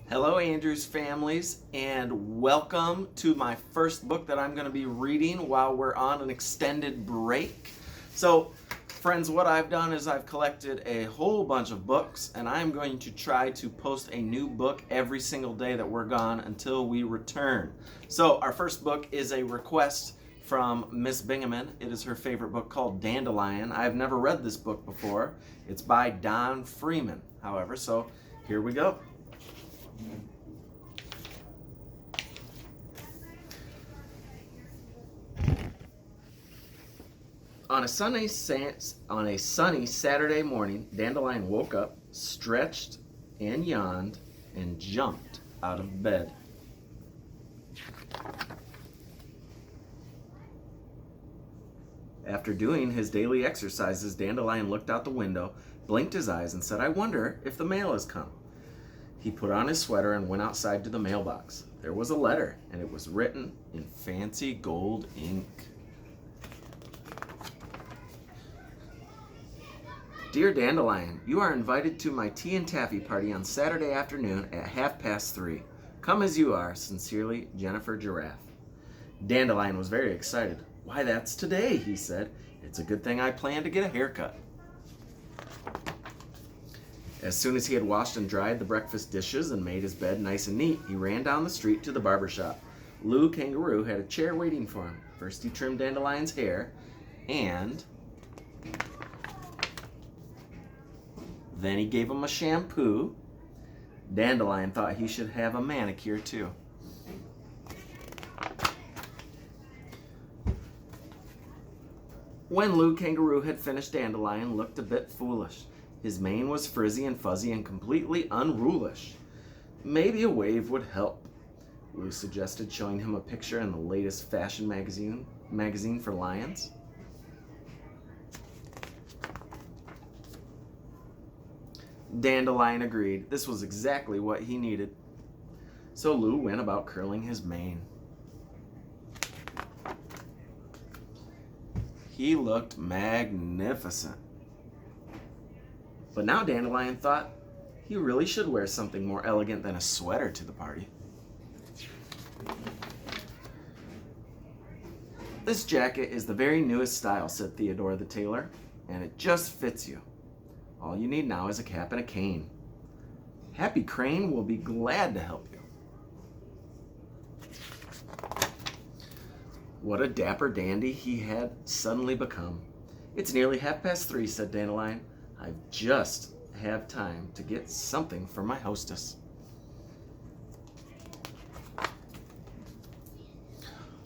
Hello, Andrews families, and welcome to my first book that I'm going to be reading while we're on an extended break. So, friends, what I've done is I've collected a whole bunch of books, and I'm going to try to post a new book every single day that we're gone until we return. So, our first book is a request from Miss Bingaman. It is her favorite book called Dandelion. I've never read this book before. It's by Don Freeman, however, so here we go. On a sunny Saturday morning, Dandelion woke up, stretched and yawned, and jumped out of bed. After doing his daily exercises, Dandelion looked out the window, blinked his eyes, and said, "I wonder if the mail has come." He put on his sweater and went outside to the mailbox. There was a letter, and it was written in fancy gold ink. Dear Dandelion, you are invited to my tea and taffy party on Saturday afternoon at 3:30. Come as you are. Sincerely, Jennifer Giraffe. Dandelion was very excited. "Why, that's today," he said. "It's a good thing I planned to get a haircut." As soon as he had washed and dried the breakfast dishes and made his bed nice and neat, he ran down the street to the barber shop. Lou Kangaroo had a chair waiting for him. First he trimmed Dandelion's hair, and then he gave him a shampoo. Dandelion thought he should have a manicure too. When Lou Kangaroo had finished, Dandelion looked a bit foolish. His mane was frizzy and fuzzy and completely unrulish. Maybe a wave would help, Lou suggested, showing him a picture in the latest fashion magazine for lions. Dandelion agreed. This was exactly what he needed. So Lou went about curling his mane. He looked magnificent. But now Dandelion thought he really should wear something more elegant than a sweater to the party. "This jacket is the very newest style," said Theodore the tailor, "and it just fits you. All you need now is a cap and a cane. Happy Crane will be glad to help you." What a dapper dandy he had suddenly become. "It's nearly 3:30, said Dandelion. "I just have time to get something for my hostess."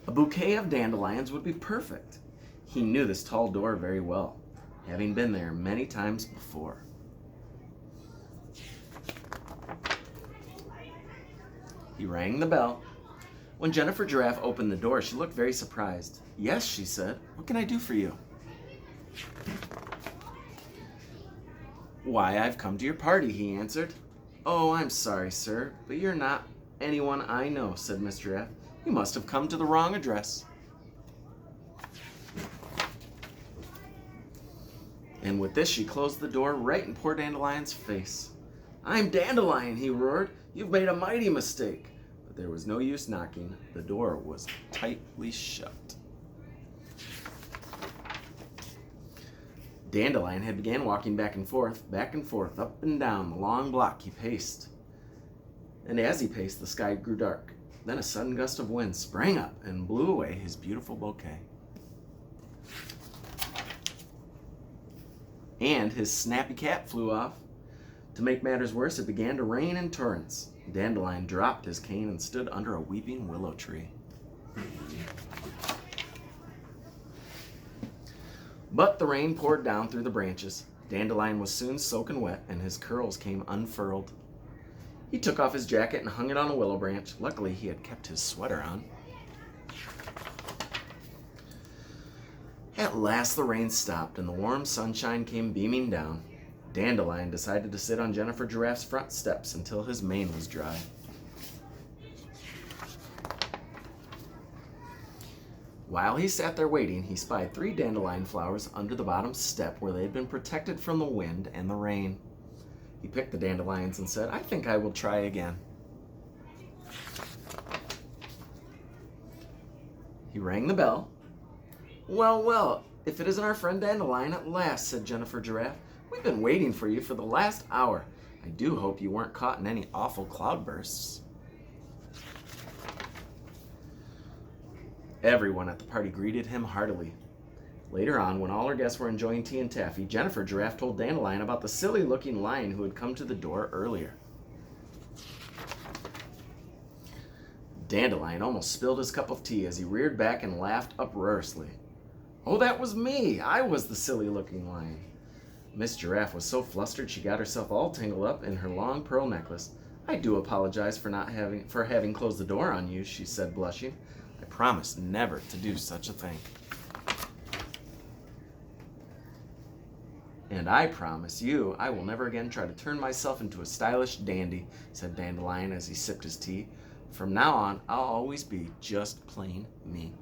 A bouquet of dandelions would be perfect. He knew this tall door very well, having been there many times before. He rang the bell. When Jennifer Giraffe opened the door, she looked very surprised. "Yes," she said. "What can I do for you?" "Why, I've come to your party," he answered. "Oh, I'm sorry, sir, but you're not anyone I know," said Miss Giraffe. "You must have come to the wrong address." And with this, she closed the door right in poor Dandelion's face. "I'm Dandelion," he roared. "You've made a mighty mistake." But there was no use knocking. The door was tightly shut. Dandelion had began walking back and forth, up and down the long block he paced. And as he paced, the sky grew dark. Then a sudden gust of wind sprang up and blew away his beautiful bouquet. And his snappy cap flew off. To make matters worse, it began to rain in torrents. Dandelion dropped his cane and stood under a weeping willow tree. But the rain poured down through the branches. Dandelion was soon soaking wet, and his curls came unfurled. He took off his jacket and hung it on a willow branch. Luckily, he had kept his sweater on. At last, the rain stopped, and the warm sunshine came beaming down. Dandelion decided to sit on Jennifer Giraffe's front steps until his mane was dry. While he sat there waiting, he spied 3 dandelion flowers under the bottom step where they had been protected from the wind and the rain. He picked the dandelions and said, "I think I will try again." He rang the bell. Well, well, if it isn't our friend Dandelion at last, said Jennifer Giraffe. We've been waiting for you for the last hour. I do hope you weren't caught in any awful cloudbursts. Everyone at the party greeted him heartily. Later on, when all her guests were enjoying tea and taffy, Jennifer Giraffe told Dandelion about the silly-looking lion who had come to the door earlier. Dandelion almost spilled his cup of tea as he reared back and laughed uproariously. Oh, that was me! I was the silly-looking lion. Miss Giraffe was so flustered she got herself all tangled up in her long pearl necklace. I do apologize for having closed the door on you, she said, blushing. I promise never to do such a thing. And I promise you I will never again try to turn myself into a stylish dandy, said Dandelion as he sipped his tea. From now on, I'll always be just plain me.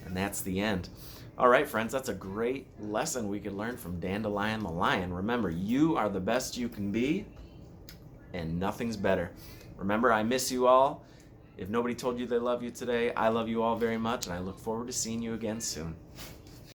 And that's the end. All right, friends, that's a great lesson we could learn from Dandelion the lion. Remember, you are the best you can be, and nothing's better. Remember, I miss you all. If nobody told you they love you today, I love you all very much, and I look forward to seeing you again soon.